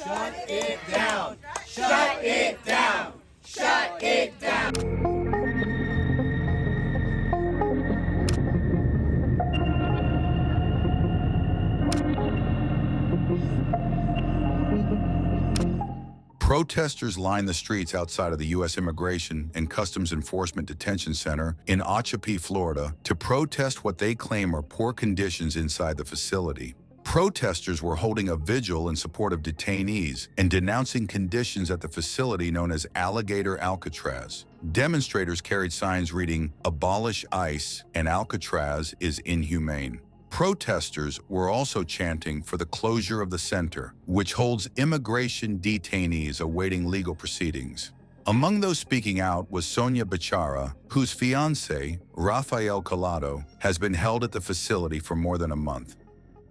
Shut it down! Shut it down! Shut it down! Protesters lined the streets outside of the U.S. Immigration and Customs Enforcement Detention Center in Ochopee, Florida, to protest what they claim are poor conditions inside the facility. Protesters were holding a vigil in support of detainees and denouncing conditions at the facility known as Alligator Alcatraz. Demonstrators carried signs reading, "Abolish ICE" and "Alcatraz is inhumane." Protesters were also chanting for the closure of the center, which holds immigration detainees awaiting legal proceedings. Among those speaking out was Sonia Bichara, whose fiancé, Rafael Collado, has been held at the facility for more than a month.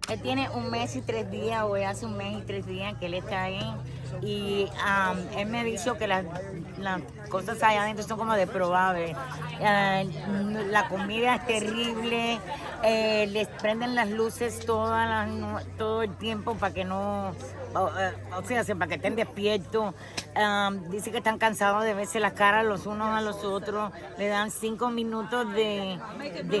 Él tiene un mes y 3 días, o hace un mes y 3 días que él está ahí, y él me dijo que las cosas allá adentro son como deprobables. La comida es terrible, les prenden las luces todo el tiempo para que no, para que estén despiertos. Dice que están cansados de verse las caras los unos a los otros. Le dan 5 minutos de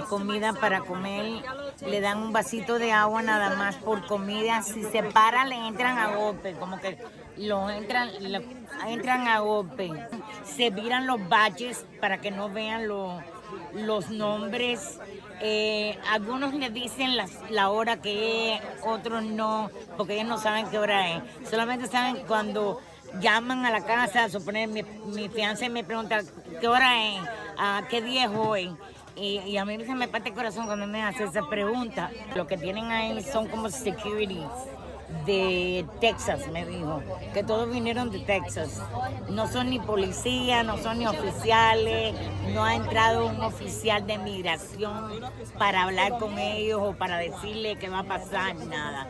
comida para comer, le dan un vasito de agua nada más por comida. Si se para, le entran a golpe, como que entran a golpe. Se viran los badges para que no vean los nombres. Algunos le dicen la hora que es, otros no, porque ellos no saben qué hora es. Solamente saben cuando llaman a la casa, suponer mi fiancé me pregunta qué hora es, qué día es hoy. Y a mí se me parte el corazón cuando me hace esa pregunta. Lo que tienen ahí son como securities de Texas, me dijo, que todos vinieron de Texas. No son ni policías, no son ni oficiales, no ha entrado un oficial de migración para hablar con ellos o para decirle qué va a pasar, nada.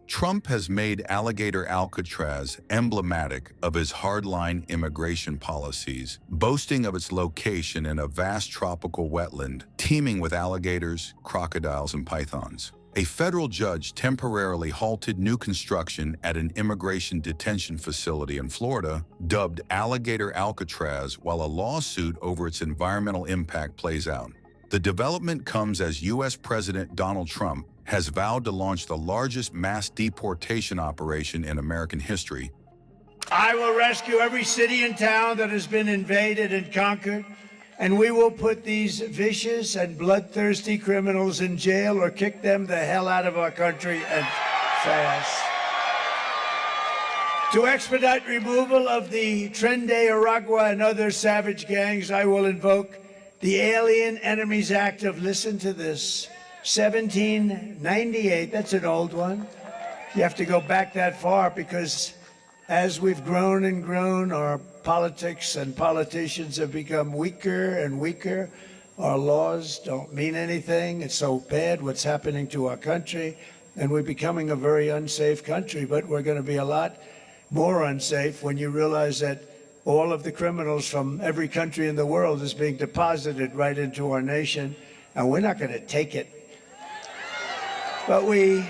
Trump has made Alligator Alcatraz emblematic of his hardline immigration policies, boasting of its location in a vast tropical wetland teeming with alligators, crocodiles, and pythons. A federal judge temporarily halted new construction at an immigration detention facility in Florida, dubbed Alligator Alcatraz, while a lawsuit over its environmental impact plays out. The development comes as U.S. President Donald Trump has vowed to launch the largest mass deportation operation in American history. I will rescue every city and town that has been invaded and conquered, and we will put these vicious and bloodthirsty criminals in jail or kick them the hell out of our country, and fast. To expedite removal of the Tren de Aragua and other savage gangs, I will invoke the Alien Enemies Act of, listen to this, 1798. That's an old one. You have to go back that far because as we've grown and grown, our politics and politicians have become weaker and weaker. Our laws don't mean anything. It's so bad what's happening to our country, and we're becoming a very unsafe country, but we're going to be a lot more unsafe when you realize that all of the criminals from every country in the world is being deposited right into our nation, and we're not going to take it. But we're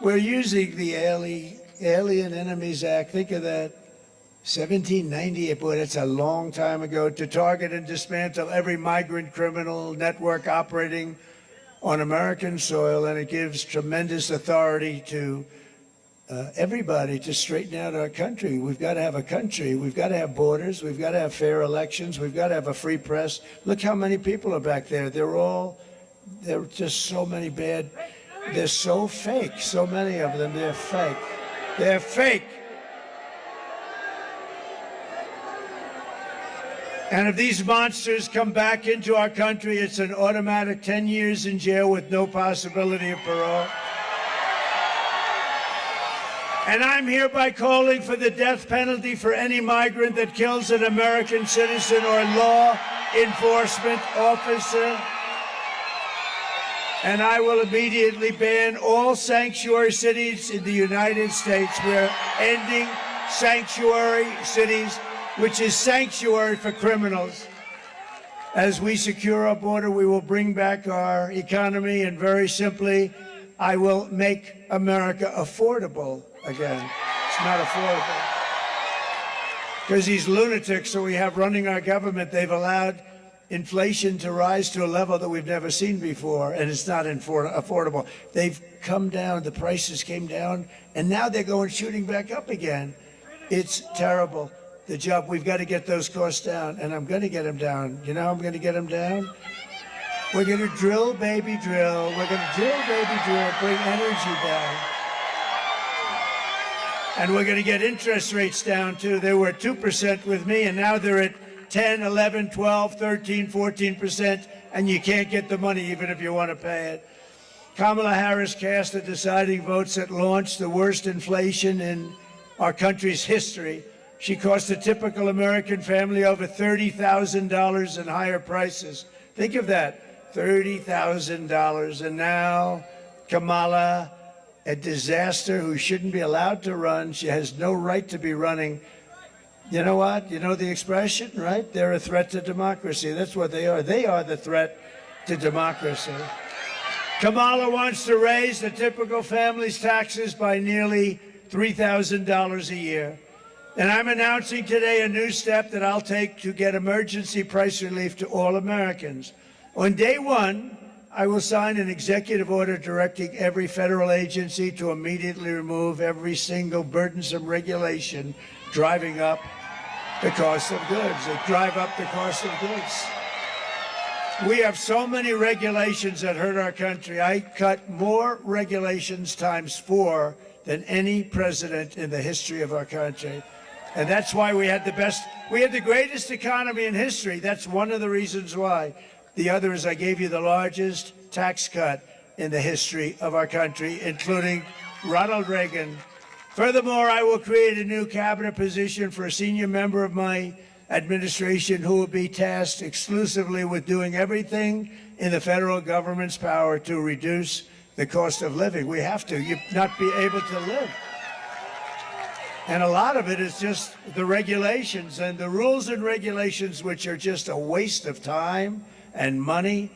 using the Alien Enemies Act, think of that, 1798, boy, that's a long time ago, to target and dismantle every migrant criminal network operating on American soil, and it gives tremendous authority to everybody to straighten out our country. We've got to have a country. We've got to have borders. We've got to have fair elections. We've got to have a free press. Look how many people are back there. They're just so many bad. They're so fake. So many of them, they're fake. They're fake. And if these monsters come back into our country, it's an automatic 10 years in jail with no possibility of parole. And I'm hereby calling for the death penalty for any migrant that kills an American citizen or law enforcement officer. And I will immediately ban all sanctuary cities in the United States. We're ending sanctuary cities, which is sanctuary for criminals. As we secure our border, we will bring back our economy, and very simply, I will make America affordable again. not affordable. Because these lunatics that we have running our government, they've allowed inflation to rise to a level that we've never seen before, and it's not affordable. They've come down, the prices came down, and now they're going shooting back up again. It's terrible. The job, we've got to get those costs down, and I'm going to get them down. You know how I'm going to get them down? We're going to drill, baby, drill. We're going to drill, baby, drill, bring energy down. And we're going to get interest rates down, too. They were at 2% with me, and now they're at 10, 11, 12, 13, 14%, and you can't get the money even if you want to pay it. Kamala Harris cast the deciding votes that launched the worst inflation in our country's history. She cost a typical American family over $30,000 in higher prices. Think of that, $30,000. And now Kamala, a disaster who shouldn't be allowed to run. She has no right to be running. You know what? You know the expression, right? They're a threat to democracy. That's what they are. They are the threat to democracy. Kamala wants to raise the typical family's taxes by nearly $3,000 a year. And I'm announcing today a new step that I'll take to get emergency price relief to all Americans. On day one, I will sign an executive order directing every federal agency to immediately remove every single burdensome regulation driving up the cost of goods. They drive up the cost of goods. We have so many regulations that hurt our country. I cut more regulations times 4 than any president in the history of our country. And that's why we had the greatest economy in history. That's one of the reasons why. The other is I gave you the largest tax cut in the history of our country, including Ronald Reagan. Furthermore, I will create a new cabinet position for a senior member of my administration who will be tasked exclusively with doing everything in the federal government's power to reduce the cost of living. We have to. You not be able to live. And a lot of it is just the regulations and the rules and regulations, which are just a waste of time and money.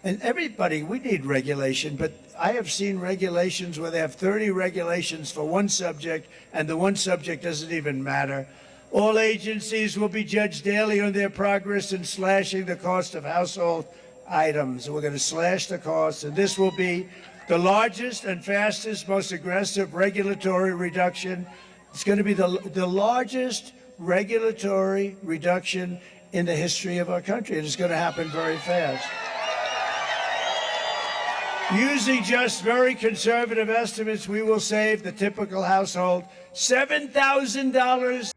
And everybody, we need regulation, but I have seen regulations where they have 30 regulations for one subject, and the one subject doesn't even matter. All agencies will be judged daily on their progress in slashing the cost of household items. We're going to slash the costs, and this will be the largest and fastest, most aggressive regulatory reduction. It's going to be the largest regulatory reduction in the history of our country, and it's going to happen very fast. Using just very conservative estimates, we will save the typical household $7,000